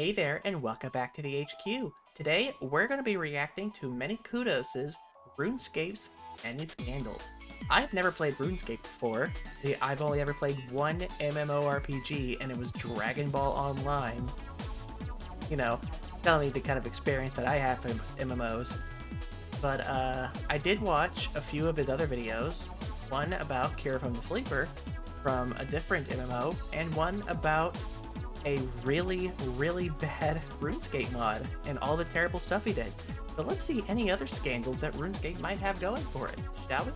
Hey there, and welcome back to the HQ. Today, we're going to be reacting to ManyKudos' RuneScape's Many Scandals. I've never played RuneScape before. I've only ever played one MMORPG, and it was Dragon Ball Online. You know, telling me the kind of experience that I have in MMOs. But I did watch a few of his other videos. One about Cure from the Sleeper from a different MMO, and one about a really bad RuneScape mod and all the terrible stuff he did. So let's see any other scandals that RuneScape might have going for it, shall we?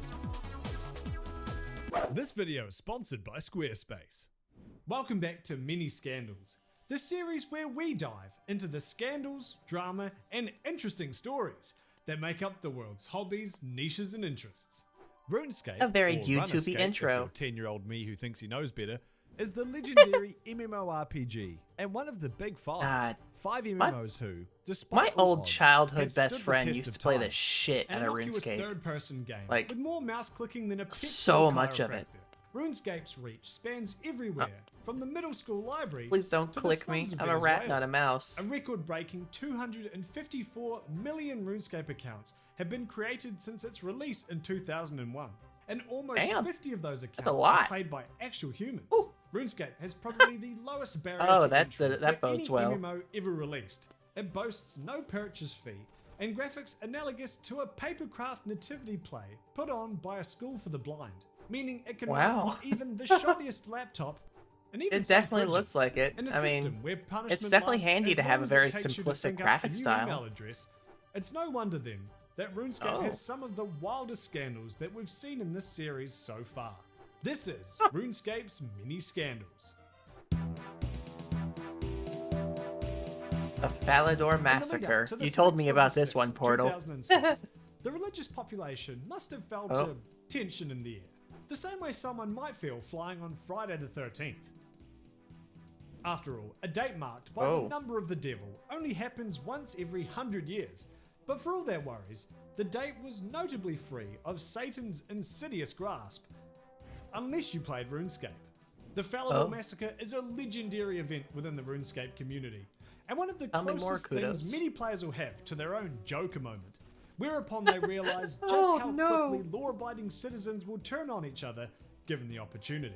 This video is sponsored by Squarespace. Welcome back to Many Scandals, the series where we dive into the scandals, drama, and interesting stories that make up the world's hobbies, niches, and interests. RuneScape, A very or YouTubey Runescape, intro. if you're 10-year-old me who thinks he knows better, is the legendary MMORPG and one of the big five. Five MMOs who, despite My all old odds, childhood have best stood the friend test used of to play the time. shit An out of innocuous RuneScape. third-person game Like, with more mouse clicking than a pet so store much of it. chiropractor. RuneScape's reach spans everywhere, from the middle school library Please don't to the click me. slums of I'm a rat, Venezuela. not a mouse. A record-breaking 254 million RuneScape accounts have been created since its release in 2001. And almost Damn, 50 of those accounts a lot. are played by actual humans. Ooh. RuneScape has probably the lowest barrier Oh, to that entry for bodes any well. MMO ever released. It boasts no purchase fee and graphics analogous to a papercraft nativity play put on by a school for the blind, meaning it can run on even the shoddiest laptop. And even It some definitely looks fridges. like it. In a I mean, system where punishment it's definitely lasts handy as to have long a as very it takes you to simplistic think up a graphic new style. email address, it's no wonder then that RuneScape has some of the wildest scandals that we've seen in this series so far. This is RuneScape's Mini Scandals. A Falador massacre. You told me about this one, Portal. 2006, the religious population must have felt a tension in the air, the same way someone might feel flying on Friday the 13th. After all, a date marked by the number of the devil only happens once every 100 years, but for all their worries, the date was notably free of Satan's insidious grasp, unless you played RuneScape. The Falador Massacre is a legendary event within the RuneScape community, and one of the closest things many players will have to their own Joker moment, whereupon they realise just how quickly law-abiding citizens will turn on each other given the opportunity.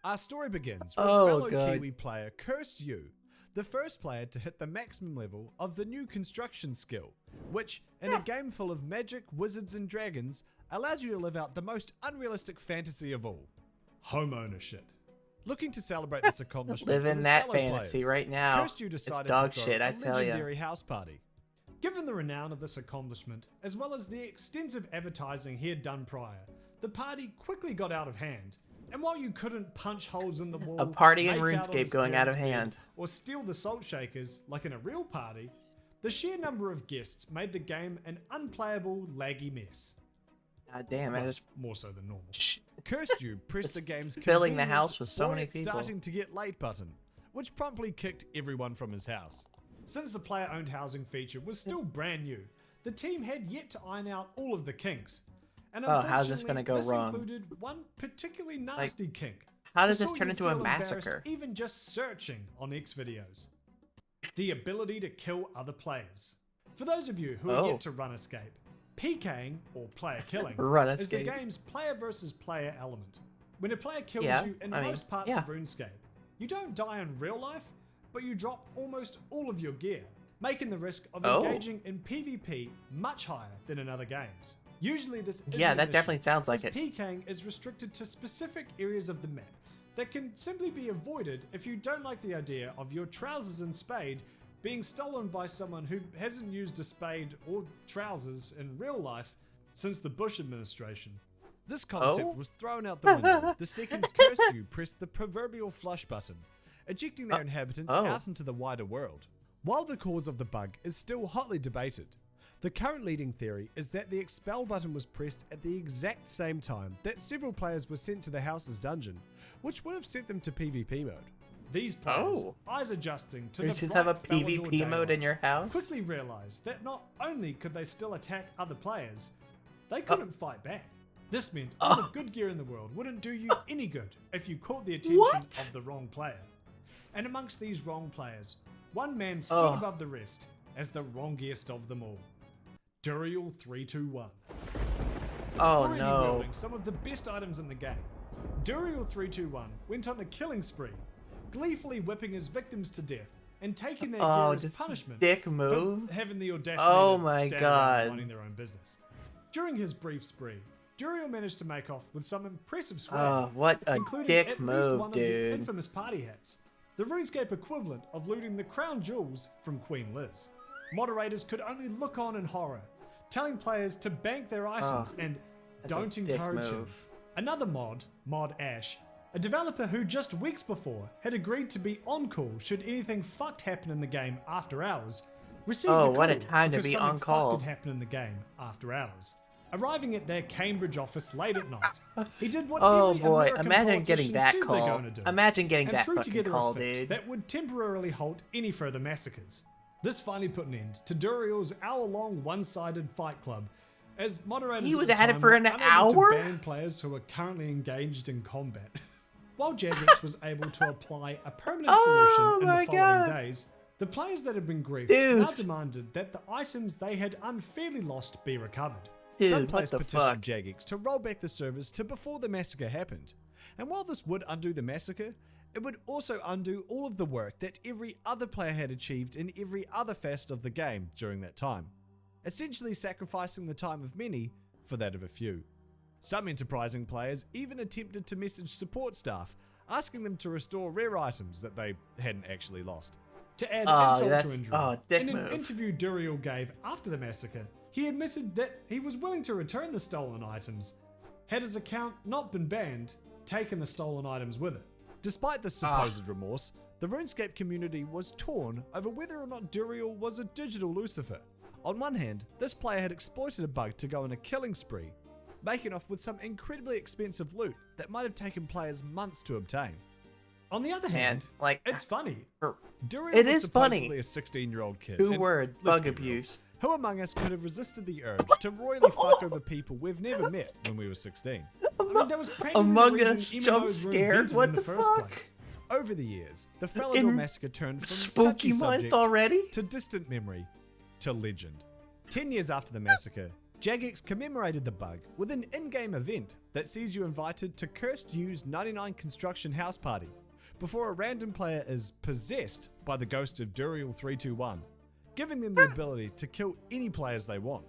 Our story begins with fellow Kiwi player Cursed You, the first player to hit the maximum level of the new construction skill, which, in a game full of magic, wizards and dragons, allows you to live out the most unrealistic fantasy of all, home ownership. Looking to celebrate this accomplishment, Live in with his that fellow fantasy players, right now. Cursed You decided It's dog to throw shit, I a tell ya. legendary house party. Given the renown of this accomplishment, as well as the extensive advertising he had done prior, the party quickly got out of hand. And while you couldn't punch holes in the wall, A party in make out on RuneScape his going out of parents' bed, hand. or steal the salt shakers like in a real party, the sheer number of guests made the game an unplayable, laggy mess. God damn, Well, I just more so than normal. Cursed You pressed the game's filling the convenient house with so "Boy, many it's people." starting to get late button, which promptly kicked everyone from his house. Since the player-owned housing feature was still brand new, the team had yet to iron out all of the kinks. And how's this gonna go this wrong? included one particularly nasty kink. How does that this saw turn you into a feel embarrassed massacre? Even just searching on X videos. The ability to kill other players. For those of you who are yet to Runescape, PKing, or player killing, is the game's player versus player element. When a player kills you in most parts of RuneScape, you don't die in real life, but you drop almost all of your gear, making the risk of engaging in PvP much higher than in other games. Usually this isn't an that issue, definitely sounds like as it. PKing is restricted to specific areas of the map that can simply be avoided if you don't like the idea of your trousers and spade being stolen by someone who hasn't used a spade or trousers in real life since the Bush administration. This concept was thrown out the window the second Cursed You pressed the proverbial flush button, ejecting their inhabitants out into the wider world. While the cause of the bug is still hotly debated, the current leading theory is that the expel button was pressed at the exact same time that several players were sent to the house's dungeon, which would have sent them to PvP mode. These players, eyes adjusting to the just have a bright Falador PvP mode in daylight, your house? quickly realized that not only could they still attack other players, they couldn't fight back. This meant all the good gear in the world wouldn't do you any good if you caught the attention of the wrong player. And amongst these wrong players, one man stood above the rest as the wrongest of them all. Duriel321. Oh Already no. wielding some of the best items in the game, Duriel321 went on a killing spree, gleefully whipping his victims to death and taking their gear as just punishment dick move. for having the audacity Oh to my stand God. around minding their own business. During his brief spree, Duriel managed to make off with some impressive swag, Oh, what a including dick at least move, one of the dude. infamous party hats, the RuneScape equivalent of looting the crown jewels from Queen Liz. Moderators could only look on in horror, telling players to bank their items and don't a dick encourage him. move. Another Mod Ash, a developer who just weeks before had agreed to be on call should anything fucked happen in the game after hours, received a call what a time to because be something on call. fucked had happened in the game after hours. Arriving at their Cambridge office late at night, he did what Oh every boy, American imagine getting politician that says they're call. going to do, Imagine getting and that threw fucking together call, a fix dude. that would temporarily halt any further massacres. This finally put an end to Duriel's hour-long one-sided fight club, as moderators He was at the at it time for were an unable hour? to ban players who are currently engaged in combat. While Jagex was able to apply a permanent solution in my the following God. days, the players that had been griefed Dude. now demanded that the items they had unfairly lost be recovered. Dude, Some what players the petitioned fuck? Jagex to roll back the servers to before the massacre happened. And while this would undo the massacre, it would also undo all of the work that every other player had achieved in every other facet of the game during that time, essentially sacrificing the time of many for that of a few. Some enterprising players even attempted to message support staff, asking them to restore rare items that they hadn't actually lost. To add insult to injury, dick in an move. interview Duriel gave after the massacre, he admitted that he was willing to return the stolen items, had his account not been banned, taken the stolen items with it. Despite this supposed remorse, the RuneScape community was torn over whether or not Duriel was a digital Lucifer. On one hand, this player had exploited a bug to go on a killing spree, making off with some incredibly expensive loot that might have taken players months to obtain. On the other hand, like, it's funny. Duriel it was is supposedly funny. a 16-year-old kid. Two and word let's bug be real, abuse. who among us could have resisted the urge to royally fuck over people we've never met when we were 16? I mean, that was practically Among the reason Us MMOs jump were scared? invented What in the first fuck? place. Over the years, the Falador In massacre turned from Spooky touchy month subject already? to distant memory to legend. 10 years after the massacre, Jagex commemorated the bug with an in-game event that sees you invited to Cursed U's 99 Construction House Party before a random player is possessed by the ghost of Duriel321, giving them the ability to kill any players they want.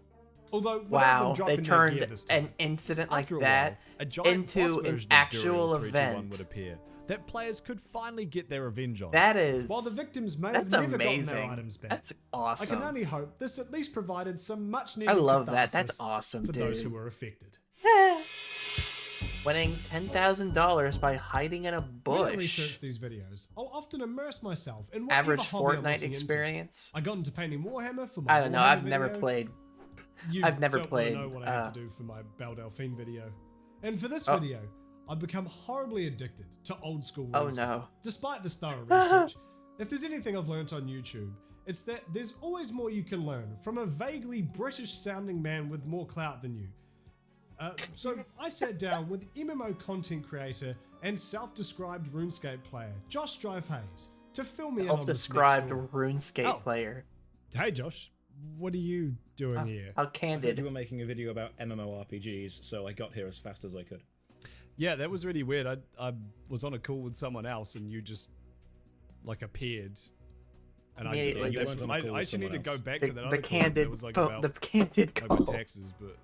Although without them Wow, they dropping their turned gear this time. an incident like After a that while, a giant boss into an version of actual Duriel321 event. would appear that players could finally get their revenge on. That is. While the victims may have That's never gotten their amazing. items back. That's I awesome. can only hope this at least provided some much needed I love that. catharsis That's awesome, for dude. those who were affected. Winning $10,000 by hiding in a When I bush. research these videos, I'll often immerse myself in whatever Average hobby I'm Fortnite looking experience. Into. I got into painting Warhammer for my I don't know. Warhammer I've never video. played. You I've never don't played, know what I had to do for my Belle Delphine video. And for this Oh. video, I've become horribly addicted to old school Oh, RuneScape. no. Despite this thorough research, if there's anything I've learnt on YouTube, it's that there's always more you can learn from a vaguely British sounding man with more clout than you. So I sat down with MMO content creator and self-described RuneScape player Josh Hayes to fill me in on this next Self-described story. RuneScape Oh. player. Hey Josh, what are you doing here? How I heard candid. you were making a video about MMORPGs, so I got here as fast as I could. Yeah, that was really weird. I was on a call with someone else and you just like appeared. And Immediately you weren't on a call I with actually need to someone go else. back The, to that the other call candid. that was like oh, about the candid like with call. taxes, but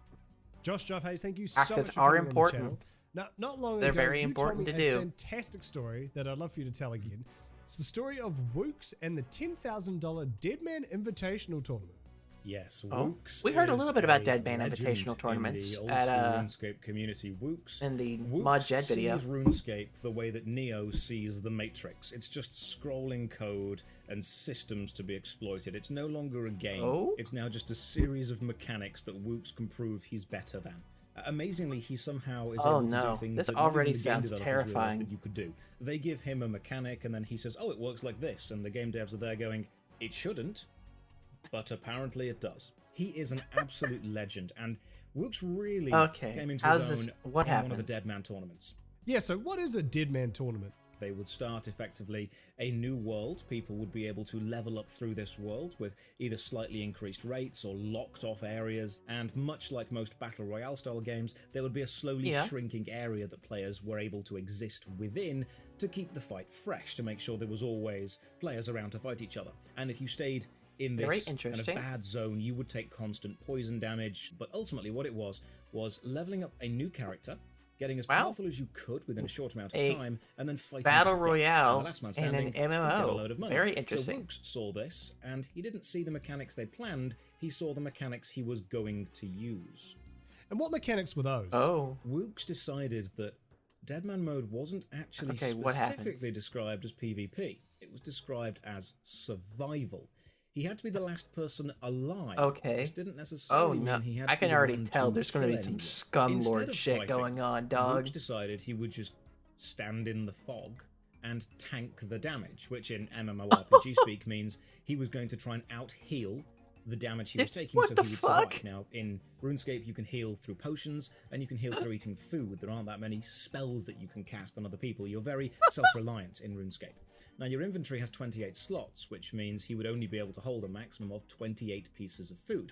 Josh Hayes, thank you so Taxes much for are coming on the important. channel. Now, not long They're ago, very you important told to me a do. fantastic story that I'd love for you to tell again. It's the story of Wooks and the $10,000 Deadman Invitational Tournament. Yes, Oh, Wooks. we heard a is little bit about a Deadman legend Invitational tournaments in the old at, school RuneScape community. Wooks in the Wooks Mod Jed sees video. RuneScape the way that Neo sees the Matrix. It's just scrolling code and systems to be exploited. It's no longer a game. Oh? It's now just a series of mechanics that Wooks can prove he's better than. Amazingly, he somehow is Oh, able to no. do things This that not even already the game sounds developers realized terrifying. that you could do. They give him a mechanic, and then he says, "Oh, it works like this," and the game devs are there going, "It shouldn't," but apparently it does. He is an absolute legend, and Wooks really Okay, came into how's his this- own what in one of happens? the Deadman tournaments. Yeah, so what is a Deadman tournament? They would start effectively a new world. People would be able to level up through this world with either slightly increased rates or locked off areas, and much like most Battle Royale style games, there would be a slowly shrinking area that players were able to exist within to keep the fight fresh, to make sure there was always players around to fight each other. And if you stayed in this kind of bad zone, you would take constant poison damage. But ultimately what it was leveling up a new character, getting as powerful as you could within a short amount of time, and then fighting Battle Royale and an MMO. get a load of money. Very interesting. So Wooks saw this, and he didn't see the mechanics they planned, he saw the mechanics he was going to use. And what mechanics were those? Wooks decided that Deadman Mode wasn't actually specifically described as PvP. It was described as survival. He had to be the last person alive. This didn't necessarily mean he had to I can be the already one tell to there's going to be kill some anyone. scumlord shit fighting, going on, dog. Wooks decided he would just stand in the fog and tank the damage, which in MMORPG speak means he was going to try and out-heal the damage he was taking so he would survive. Now, in RuneScape, you can heal through potions, and you can heal through eating food. There aren't that many spells that you can cast on other people. You're very self-reliant in RuneScape. Now, your inventory has 28 slots, which means he would only be able to hold a maximum of 28 pieces of food,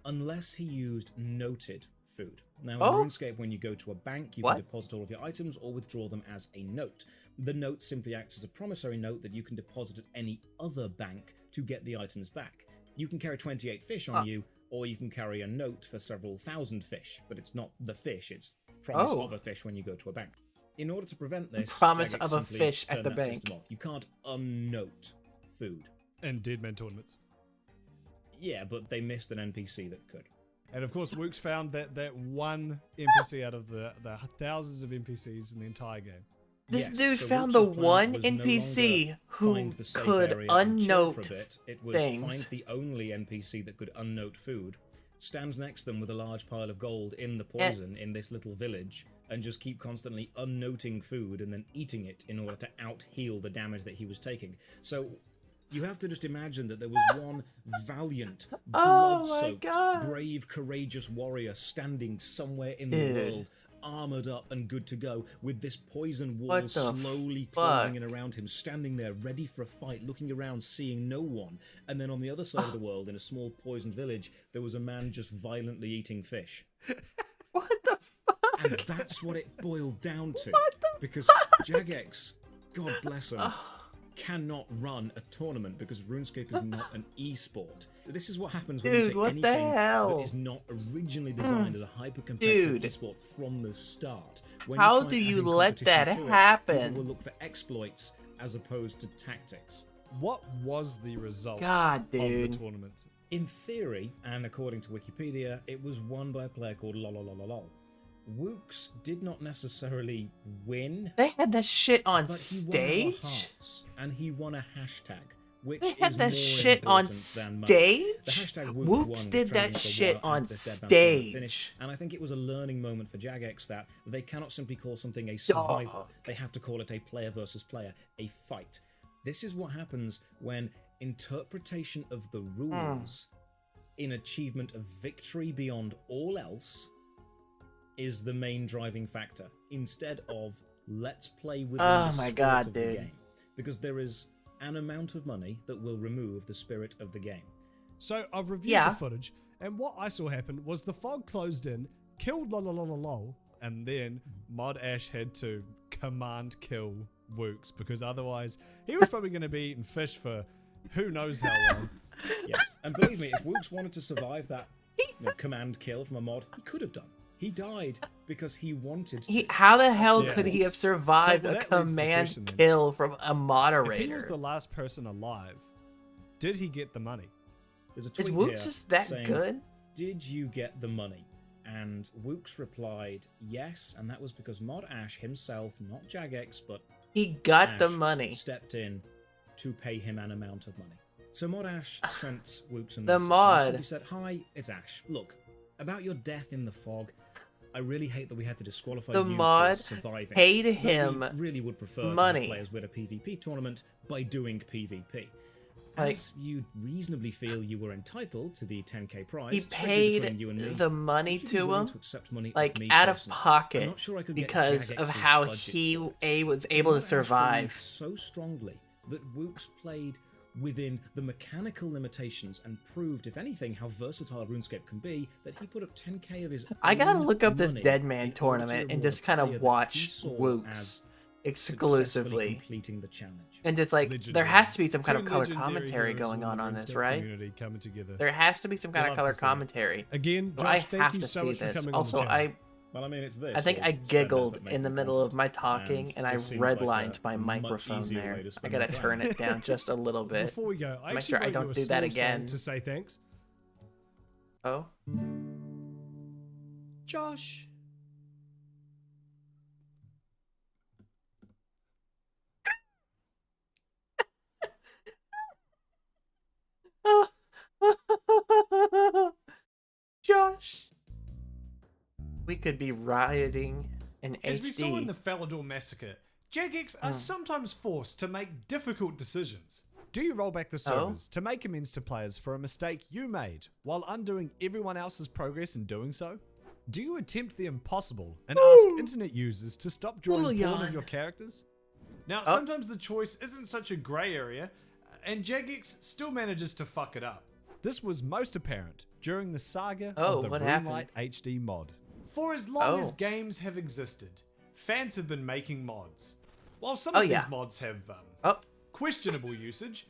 unless he used noted food. Now, in RuneScape, when you go to a bank, you can deposit all of your items or withdraw them as a note. The note simply acts as a promissory note that you can deposit at any other bank to get the items back. You can carry 28 fish on you, or you can carry a note for several thousand fish, but it's not the fish, it's promise of a fish when you go to a bank. In order to prevent this, promise of a fish at the bank. You can't unnote food. And Deadman tournaments. Yeah, but they missed an NPC that could. And of course, Wooks found that one NPC out of the thousands of NPCs in the entire game. This dude found the one NPC who could unnote things. Find the only NPC that could unnote food, stand next to them with a large pile of gold in the poison in this little village, and just keep constantly unnoting food and then eating it in order to out-heal the damage that he was taking. So you have to just imagine that there was one valiant, blood-soaked, brave, courageous warrior standing somewhere in the world, armored up and good to go, with this poison wall slowly closing in around him, standing there ready for a fight, looking around, seeing no one. And then on the other side of the world, in a small poisoned village, there was a man just violently eating fish. What the fuck? And that's what it boiled down to. Because Jagex, God bless him, cannot run a tournament because RuneScape is not an e-sport. This is what happens when you take anything that is not originally designed as a hyper-competitive e-sport from the start. When how do you let that happen? People will look for exploits as opposed to tactics. What was the result of the tournament? In theory, and according to Wikipedia, it was won by a player called lololololol. Wooks did not necessarily win. They had that shit on but stage? He won hearts, and he won a hashtag, which they had is that more shit on stage? The hashtag Wooks did that shit on stage. And I think it was a learning moment for Jagex that they cannot simply call something a survival. They have to call it a player versus player, a fight. This is what happens when interpretation of the rules in achievement of victory beyond all else is the main driving factor, instead of let's play within the spirit of the game. Because there is an amount of money that will remove the spirit of the game. So I've reviewed the footage, and what I saw happen was the fog closed in, killed lolololol, and then Mod Ash had to command kill Wooks, because otherwise he was probably going to be eating fish for who knows how long. Yes, and believe me, if Wooks wanted to survive that command kill from a mod, he could have done. He died because he wanted to. How the hell could he have survived a command kill from a moderator? If he was the last person alive, did he get the money? There's a tweet Is Wooks just that saying, good? Did you get the money? And Wooks replied, yes, and that was because Mod Ash himself, not Jagex, but he got Ash, the money. Stepped in to pay him an amount of money. So Mod Ash sent Wooks and the mod. He said, hi, it's Ash. Look, about your death in the fog, I really hate that we had to disqualify you for surviving. Paid him we really would prefer money. To have players win a PvP tournament by doing PvP. Like, as you reasonably feel you were entitled to the 10k prize, he strictly between you and paid me, the money would you be to willing him, to accept money off like me out of personally? I'm pocket, not sure I could because get of Jagex's how budget he for it. was So able to Matt Ash survive. believed so strongly that Wooks played within the mechanical limitations and proved, if anything, how versatile RuneScape can be, that he put up 10k of his I gotta own look up this money Dead Man in order to tournament and reward just a kind player of that he watch saw Wooks as successfully exclusively. completing the challenge. And just like, there has to be some kind of color commentary going on on this, RuneScape right? community coming together. There has to be some kind We'll of love color to see it. commentary. Again, So Josh, I thank have you to so see much for this. coming Also, on the channel. Well, I mean, it's this. I think or I stand up giggled at in the making middle of content. my talking, and I this seems like redlined a my much microphone easier way there. to I spend gotta my time. turn it down just a little bit. Before we go, I Make actually sure I wrote don't you a do that small again. song to say thanks. Oh? Josh. Josh. We could be rioting in As we saw in HD. the Falador massacre, Jagex are sometimes forced to make difficult decisions. Do you roll back the servers to make amends to players for a mistake you made while undoing everyone else's progress in doing so? Do you attempt the impossible and ask internet users to stop drawing porn of your characters? Now, sometimes the choice isn't such a grey area, and Jagex still manages to fuck it up. This was most apparent during the saga of the what Runelight happened? HD mod. For as long as games have existed, fans have been making mods. While some of these mods have questionable usage,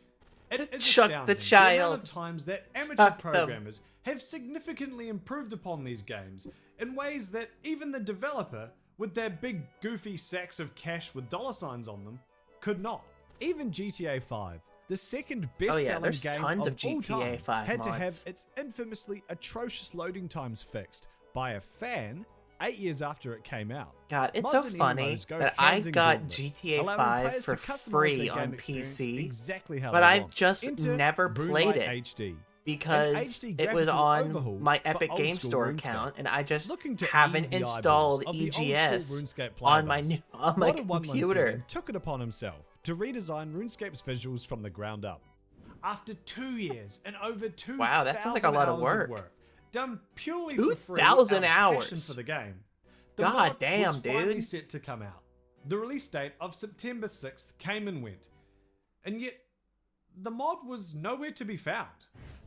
it is Chuck astounding the child. amount of times that amateur Chuck them. programmers have significantly improved upon these games in ways that even the developer, with their big goofy sacks of cash with dollar signs on them, could not. Even GTA 5, the second best-selling there's game tons of of all GTA time, 5 had to have mods. its infamously atrocious loading times fixed by a fan 8 years after it came out. God, it's Mods so and funny MMOs go that I hand in got gauntlet, GTA allowing 5 players for to customize free their game on experience PC, exactly how but they I've want. just Enter never played Runelight it HD. because HD it was graphical on overhaul my for Epic old Game school Store RuneScape. account, and I just Looking to ease haven't the installed eyeballs of the old school EGS RuneScape player on my base, computer. Modern117 took it upon himself to redesign RuneScape's visuals from the ground up. After 2 years and over 2,000 Wow, that sounds like a lot of hours work. done purely for free 2,000 out of passion hours. for the game. The God mod damn, was finally dude. set to come out. The release date of September 6th came and went, and yet the mod was nowhere to be found.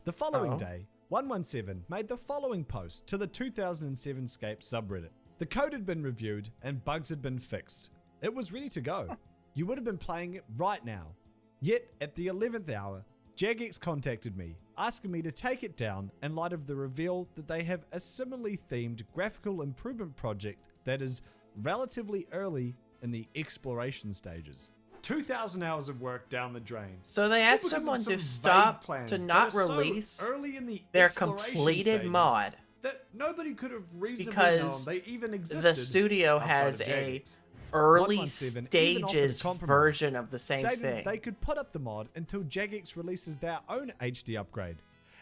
The following day, 117 made the following post to the 2007 Scape subreddit. The code had been reviewed and bugs had been fixed. It was ready to go. You would have been playing it right now. Yet, at the 11th hour, Jagex contacted me, asking me to take it down in light of the reveal that they have a similarly themed graphical improvement project that is relatively early in the exploration stages. 2,000 hours of work down the drain. So they asked Because of someone some to vague stop plans to that not are so release early in the their exploration completed stages mod that nobody could have reasonably because known they even existed. the studio outside has of a Jagex. early 117 even offered a stages compromise, version of the same stating thing. they could put up the mod until Jagex releases their own HD upgrade,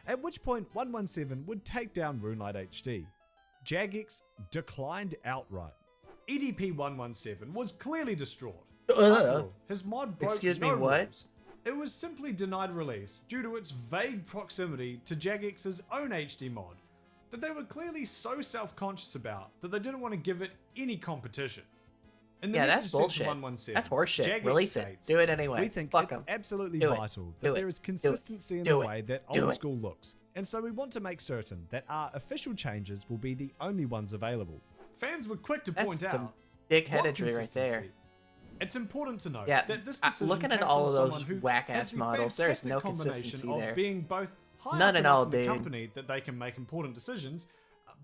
at which point 117 would take down Runelight HD. Jagex declined outright. EDP 117 was clearly distraught. After all, his mod broke Excuse no me, what? rules. It was simply denied release due to its vague proximity to Jagex's own HD mod that they were clearly so self-conscious about that they didn't want to give it any competition. In the Yeah, message that's sent to bullshit. 117, That's horseshit. Jagex Release it. states, Do it anyway. We think Fuck it's 'em. absolutely Do it. vital Do that it. there is Do it. consistency in Do the it. way that Do old it. school looks, and so we want to make certain that our official changes will be the only ones available. Fans were quick to That's point some out dickheadedry what right there. consistency. It's important to note Yeah, that this decision looking at came all from of those someone who whack-ass has the models, there's fantastic no combination consistency of there. being both high None up at enough all, in the dude. company that they can make important decisions,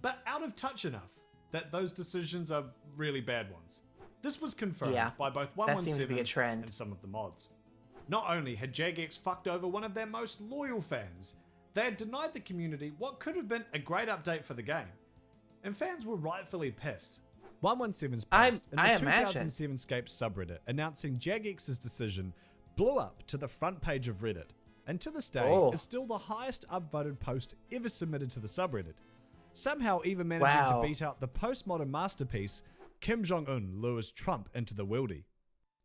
but out of touch enough that those decisions are really bad ones. This was confirmed Yeah, by both that seems to be 117 a trend. and some of the mods. Not only had Jagex fucked over one of their most loyal fans, they had denied the community what could have been a great update for the game. And fans were rightfully pissed. 117's post in the I imagine. 2007 Scape subreddit announcing Jagex's decision blew up to the front page of Reddit, and to this day is still the highest upvoted post ever submitted to the subreddit, somehow even managing to beat out the postmodern masterpiece Kim Jong-un lures Trump into the wildy.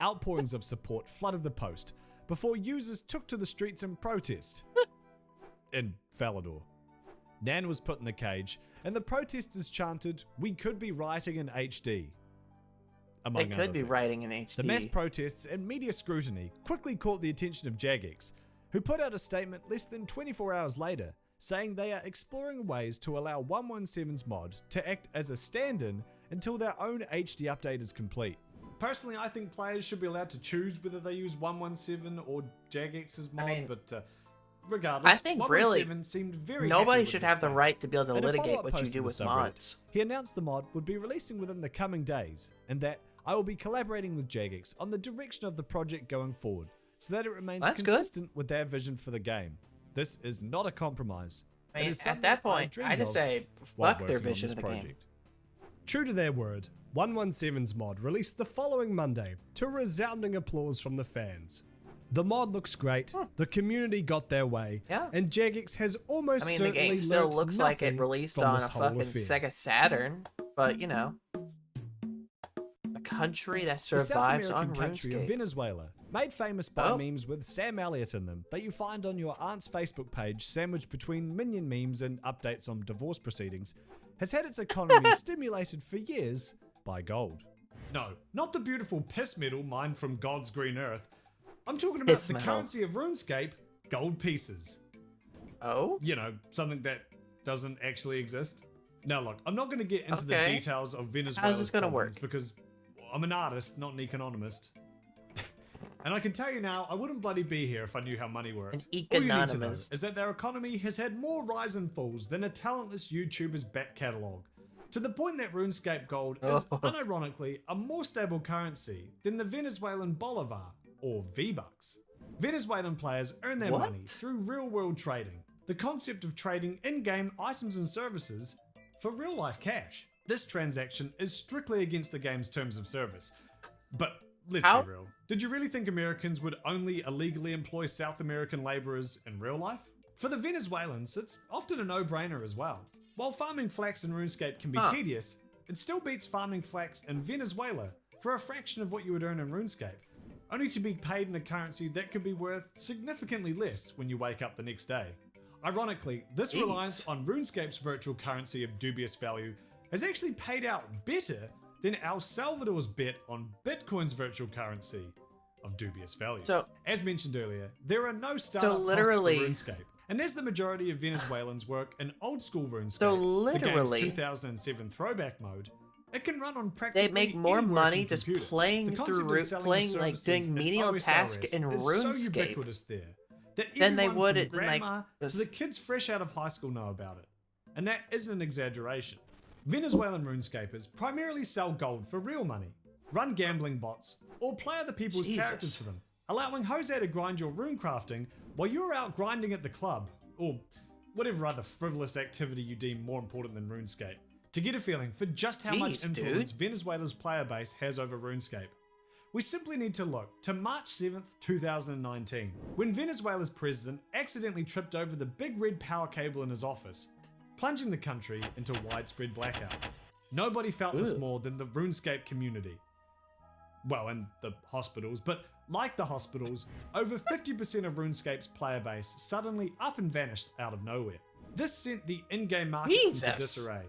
Outpourings of support flooded the post, before users took to the streets in protest. In Falador. Nan was put in the cage, and the protesters chanted, "We could be writing in HD." They could be writing in HD. The mass protests and media scrutiny quickly caught the attention of Jagex, who put out a statement less than 24 hours later, saying they are exploring ways to allow 117's mod to act as a stand-in until their own HD update is complete. Personally, I think players should be allowed to choose whether they use 117 or Jagex's mod, but regardless, I think 117 seemed very nobody happy should with have the this right to be able to In a litigate follow-up what you post do to the with subreddit, mods. He announced the mod would be releasing within the coming days, and that I will be collaborating with Jagex on the direction of the project going forward, so that it remains consistent with their vision for the game. This is not a compromise. I mean, It is at that point, something I just say, while fuck their working on vision this of the game. project. True to their word, 117's mod released the following Monday to resounding applause from the fans. The mod looks great, the community got their way, and Jagex has almost I mean, the certainly game still learnt looks like it nothing released from on this a whole fucking affair. Sega Saturn, but you know, a country that survives the South American on country of RuneScape. Venezuela, made famous by memes with Sam Elliott in them that you find on your aunt's Facebook page sandwiched between minion memes and updates on divorce proceedings, has had its economy stimulated for years by gold. No, not the beautiful piss metal mined from God's green earth. I'm talking about the currency of RuneScape, gold pieces. Oh? You know, something that doesn't actually exist. Now look, I'm not going to get into the details of Venezuela's How's this gonna work? because I'm an artist, not an economist. And I can tell you now, I wouldn't bloody be here if I knew how money worked. All you need to know is that their economy has had more rise and falls than a talentless YouTuber's back catalogue. To the point that RuneScape Gold is, unironically, a more stable currency than the Venezuelan Bolivar, or V-Bucks. Venezuelan players earn their money through real-world trading, the concept of trading in-game items and services for real-life cash. This transaction is strictly against the game's terms of service. But let's be real. Did you really think Americans would only illegally employ South American laborers in real life? For the Venezuelans, it's often a no-brainer as well. While farming flax in RuneScape can be tedious, it still beats farming flax in Venezuela for a fraction of what you would earn in RuneScape, only to be paid in a currency that could be worth significantly less when you wake up the next day. Ironically, this reliance on RuneScape's virtual currency of dubious value has actually paid out better than El Salvador's bet on Bitcoin's virtual currency of dubious value. So, as mentioned earlier, there are no startup costs for RuneScape, and as the majority of Venezuelans work in old school RuneScape, the game's 2007 throwback mode, it can run on practically they make more money just computer. playing through like doing menial tasks in RuneScape so ubiquitous there that than they everyone would from at grandma to the kids fresh out of high school know about it. And that isn't an exaggeration. Venezuelan RuneScapers primarily sell gold for real money, run gambling bots, or play other people's characters for them, allowing Jose to grind your rune crafting while you're out grinding at the club, or whatever other frivolous activity you deem more important than RuneScape, to get a feeling for just how much influence Venezuela's player base has over RuneScape. We simply need to look to March 7th, 2019, when Venezuela's president accidentally tripped over the big red power cable in his office, plunging the country into widespread blackouts. Nobody felt this more than the RuneScape community. Well, and the hospitals, but like the hospitals, over 50% of RuneScape's player base suddenly up and vanished out of nowhere. This sent the in-game markets into disarray.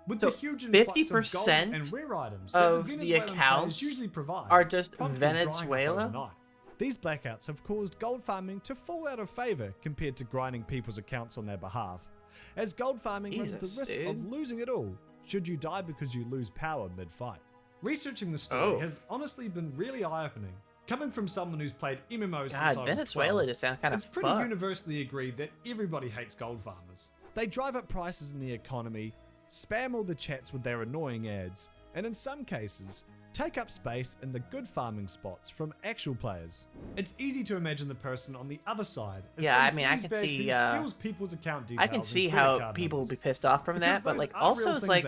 With the huge influx of gold and rare items that the Venezuelan players usually provide are just Venezuela. These blackouts have caused gold farming to fall out of favor compared to grinding people's accounts on their behalf, as gold farming runs the risk of losing it all should you die because you lose power mid-fight. Researching the story has honestly been really eye-opening. Coming from someone who's played MMOs since I was Venezuela 12, just sounds kind of it's pretty universally agreed that everybody hates gold farmers. They drive up prices in the economy, spam all the chats with their annoying ads, and in some cases, take up space in the good farming spots from actual players. It's easy to imagine the person on the other side. I mean, I can see. Steals people's account details. I can see how people will be pissed off from that, but like also it's like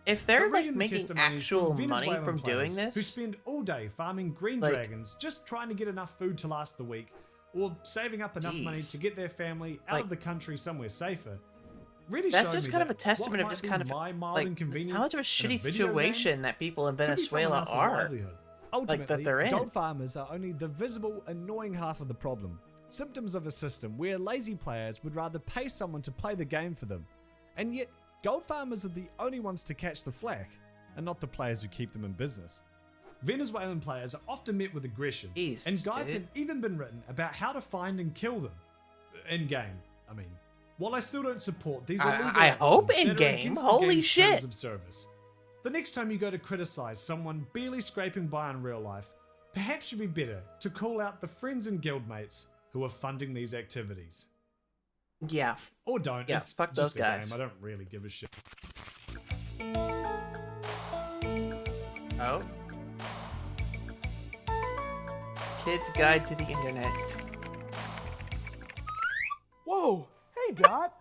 if they're like making actual money from doing this, who spend all day farming green dragons just trying to get enough food to last the week, or saving up enough money to get their family out of the country somewhere safer. Really that's just kind of a testament of just kind of like how much of a shitty situation that people in Venezuela are. Ultimately, they're in. gold farmers are only the visible, annoying half of the problem. Symptoms of a system where lazy players would rather pay someone to play the game for them. And yet, gold farmers are the only ones to catch the flack, and not the players who keep them in business. Venezuelan players are often met with aggression, Jeez, and guides dude. have even been written about how to find and kill them. In-game, I mean. While I still don't support these illegal I hope actions that are in-game. against the Holy game's shit. terms of service, the next time you go to criticize someone barely scraping by in real life, perhaps you'd be better to call out the friends and guildmates who are funding these activities. Yeah. Or don't. Yeah, It's fuck just those a guys. game. I don't really give a shit. Oh. Kid's Guide to the Internet. Whoa! Hey, Dot!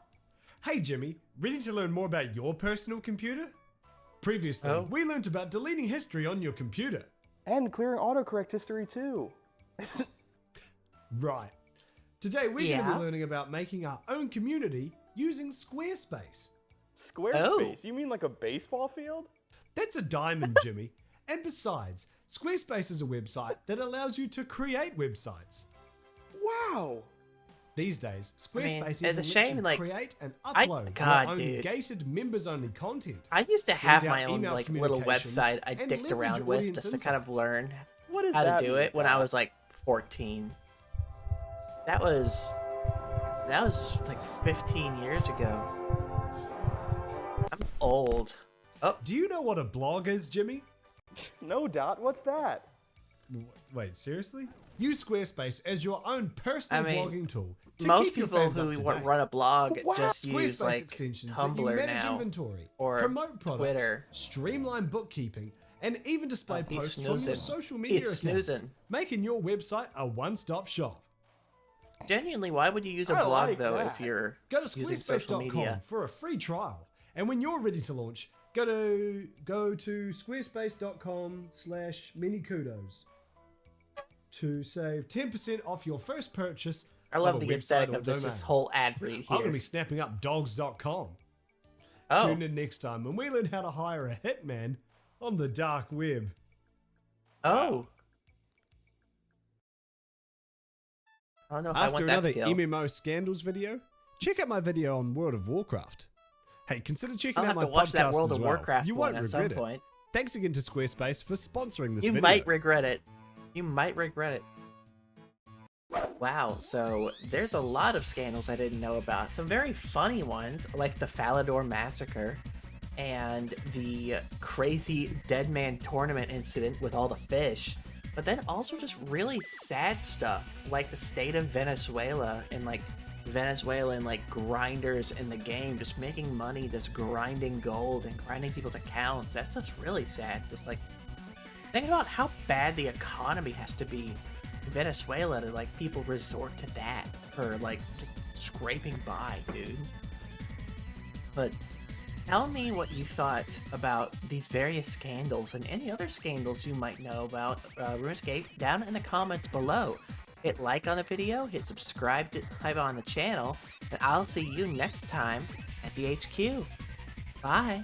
Hey Jimmy, ready to learn more about your personal computer? Previously, Oh. we learned about deleting history on your computer. And clearing autocorrect history, too. Right. Today we're going to Yeah. be learning about making our own community using Squarespace. Squarespace? You mean like a baseball field? That's a diamond, Jimmy. And besides, Squarespace is a website that allows you to create websites. Wow! These days, I mean, Squarespace it's even a lets shame, you like, create and I- upload God, your own dude. gated members-only content. I used to Send have out my own email like little communications, website I and dicked leverage around with audience just to kind of insights. learn What is how to that do mean, it when I Dot? was like 14. That was like 15 years ago. I'm old. Oh, Do you know what a blog is, Jimmy? No, Dot, what's that? Wait, seriously? Use Squarespace as your own personal I mean, blogging tool to most keep your people fans up who to wa- date. run a blog Wow. just use Squarespace like extensions that you Tumblr manage now. inventory, or promote products, Twitter. streamline bookkeeping, and even display He's posts from your snoozing. social media He's accounts, snoozing. making your website a one-stop shop. Genuinely, why would you use a I blog like though that. if you're Go to using social squarespace.com media? for a free trial. And when you're ready to launch, go to squarespace.com/ManyKudos to save 10% off your first purchase. I love of a the website aesthetic or of this domain. just whole ad read I'm going to here. be snapping up dogs.com. Oh, Tune in next time when we learn how to hire a hitman on the dark web. oh. I don't know if I After want that another skill. MMO scandals video, check out my video on World of Warcraft. Hey, consider checking I'll out have my to watch podcast that World as of well. Warcraft You one won't at some regret it. point. Thanks again to Squarespace for sponsoring this You video. might regret it. You might regret it. Wow, so there's a lot of scandals I didn't know about. Some very funny ones, like the Falador massacre and the crazy Dead Man tournament incident with all the fish. But then also just really sad stuff, like the state of Venezuela and like Venezuelan like grinders in the game just making money, just grinding gold and grinding people's accounts. That's just really sad. Just like think about how bad the economy has to be in Venezuela to like people resort to that for like just scraping by, dude. But tell me what you thought about these various scandals and any other scandals you might know about RuneScape down in the comments below. Hit like on the video, hit subscribe on the channel, and I'll see you next time at the HQ. Bye.